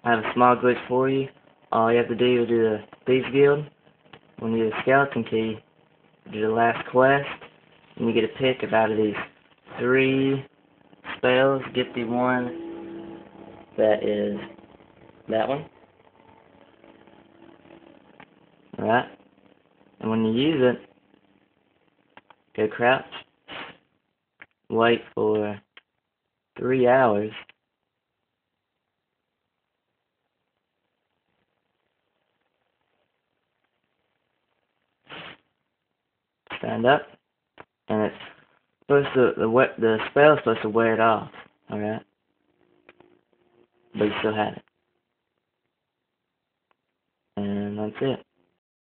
I have a small glitch for you. All you have to do is do the Thieves Guild. When you do the skeleton key, do the last quest, and you get a pick of out of these 3 spells. Get the one that is that one. Alright? And when you use it, go crouch, wait for 3 hours, stand up, and it's supposed to, the spell is supposed to wear it off, alright? But you still have it. And that's it.